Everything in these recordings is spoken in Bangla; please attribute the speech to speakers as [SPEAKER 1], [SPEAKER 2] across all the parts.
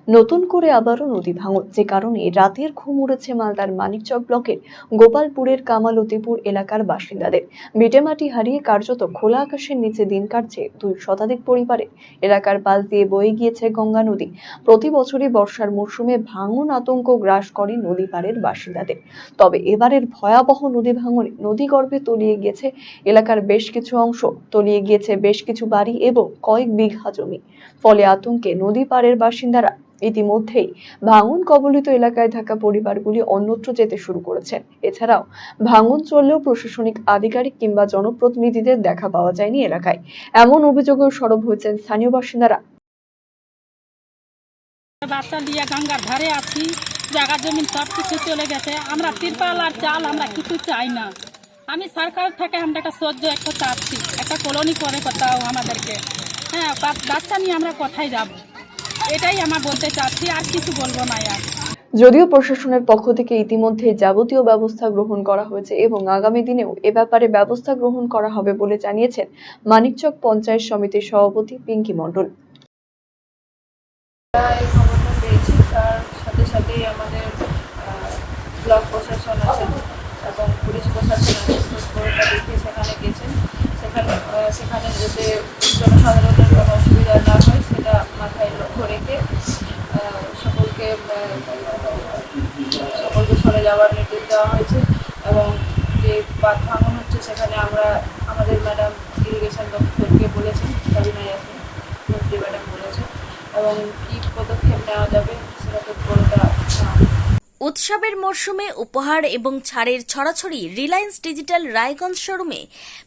[SPEAKER 1] নতুন করে আবারও নদী ভাঙন, যে কারণে রাতের ঘুম উড়েছে মালদার মানিকচক ব্লকের গোপালপুরের কামালতিপুর এলাকার বাসিন্দাদের। ভিটেমাটি হারিয়ে কার্যত খোলা আকাশের নিচে দিন কাটছে 2 শতাধিক পরিবারের। এলাকার পাশ দিয়ে বয়ে গিয়েছে গঙ্গা নদী। প্রতি বছরই বর্ষার মরশুমে ভাঙন আতঙ্ক গ্রাস করে নদী পাড়ের বাসিন্দাদের। তবে এবারের ভয়াবহ নদী ভাঙনে নদীগর্ভে তলিয়ে গিয়েছে এলাকার বেশ কিছু অংশ, তলিয়ে গিয়েছে বেশ কিছু বাড়ি এবং কয়েক বিঘা জমি। ফলে আতঙ্কে নদী পাড়ের বাসিন্দারা ইতিমধ্যেই ভাঙন কবলিত এলাকায় থাকা পরিবারগুলি অন্যত্র যেতে শুরু করেছেন। এছাড়াও ভাঙন চললেও প্রশাসনিক আধিকারিক কিংবা জনপ্রতিনিধিদের দেখা পাওয়া যায়নি এলাকায়। এমন অভিযোগেও সরব হয়েছেন স্থানীয় বাসিন্দারা।
[SPEAKER 2] বাচ্চা নিয়ে গঙ্গার ধারে আছি, জায়গা জমি সব কিছু চলে গেছে। আমরা তিরপাল আর চাল আমরা কিছু চাই না। আমি সরকার থেকে আমরা একটা সহ্য একটা চাচ্ছি, একটা কলোনি করে কোথাও আমাদেরকে। হ্যাঁ, বাচ্চা নিয়ে আমরা কোথায় যাব, এটাই আমরা বলতে চাচ্ছি, আর কিছু বলবো না। আর
[SPEAKER 1] যদিও প্রশাসনের পক্ষ থেকে ইতিমধ্যে যাবতীয় ব্যবস্থা গ্রহণ করা হয়েছে এবং আগামী দিনেও এ ব্যাপারে ব্যবস্থা গ্রহণ করা হবে বলে জানিয়েছেন মানিকচক পঞ্চায়েত সমিতির সভাপতি পিঙ্কি মণ্ডল।
[SPEAKER 3] এই খবরটা পেয়েছি, তার সাথে সাথেই আমাদের ব্লক প্রশাসন আছেন এবং পুলিশ প্রশাসন আছেন, খবরটা দেখে সেখানে গেছেন। সেখানে যাতে জনসাধারণের কোনো অসুবিধা না হয় সেটা মাথায় লক্ষ্য রেখে সকলকে সরে যাওয়ার নির্দেশ দেওয়া হয়েছে। এবং যে বাঁধ ভাঙন হচ্ছে সেখানে আমরা আমাদের ম্যাডাম ইরিগেশন দপ্তরকে বলেছেন, কাবিনা ইয়াসমিন মন্ত্রী ম্যাডাম বলেছেন, এবং কি পদক্ষেপ নেওয়া যাবে সেটা তো পুরোটা।
[SPEAKER 4] উৎসবের মরশুমে উপহার এবং ছাড়ের ছড়াছড়ি রিলায়েন্স ডিজিটাল রায়গঞ্জ শোরুমে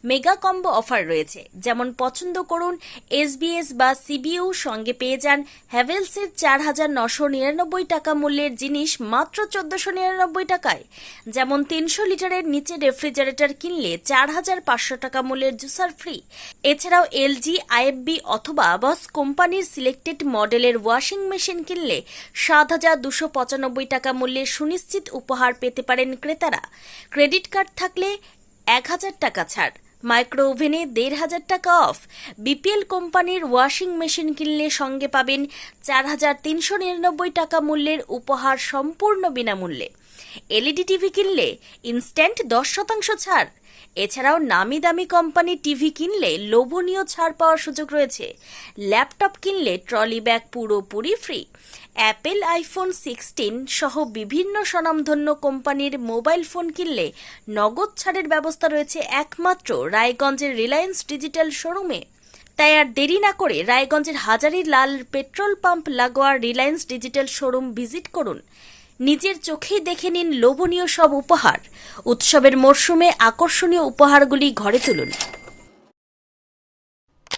[SPEAKER 4] মেগা কম্বো অফার রয়েছে। যেমন পছন্দ করুন এসবিএস বা সিবিইউ, সঙ্গে পেয়ে যান হ্যাভেলসের 4,999 টাকা মূল্যের জিনিস মাত্র 1,499 টাকায়। যেমন 300 লিটারের নিচে রেফ্রিজারেটর কিনলে 4,500 টাকা মূল্যের জুসার ফ্রি। এছাড়াও এলজি, আইএফবি অথবা বস কোম্পানির সিলেক্টেড মডেলের ওয়াশিং মেশিন কিনলে 7,295 টাকা মূল্যের সুনিশ্চিত উপহার পেতে পারেন ক্রেতারা। ক্রেডিট কার্ড থাকলে 1,000 টাকা ছাড়, মাইক্রো ওভেনে 1,500 টাকা অফ। বিপিএল কোম্পানির ওয়াশিং মেশিন কিনলে সঙ্গে পাবেন 4,399 টাকা মূল্যের উপহার সম্পূর্ণ বিনামূল্যে। এলইডি টিভি কিনলে ইনস্ট্যান্ট 10% ছাড়। এছাড়াও নামি দামি কোম্পানি টিভি কিনলে লোভনীয় ছাড় পাওয়ার সুযোগ রয়েছে। ল্যাপটপ কিনলে ট্রলি ব্যাগ পুরোপুরি ফ্রি। অ্যাপেল আইফোন 16 সহ বিভিন্ন স্বনামধন্য কোম্পানির মোবাইল ফোন কিনলে নগদ ছাড়ের ব্যবস্থা রয়েছে একমাত্র রায়গঞ্জের রিলায়েন্স ডিজিটাল শোরুমে। তাই আর দেরি না করে রায়গঞ্জের হাজারি লাল পেট্রোল পাম্প লাগোয়া রিলায়েন্স ডিজিটাল শোরুম ভিজিট করুন। নিজের চোখেই দেখে নিন লোভনীয় সব উপহার। উৎসবের মরশুমে আকর্ষণীয় উপহারগুলি ঘরে তুলুন।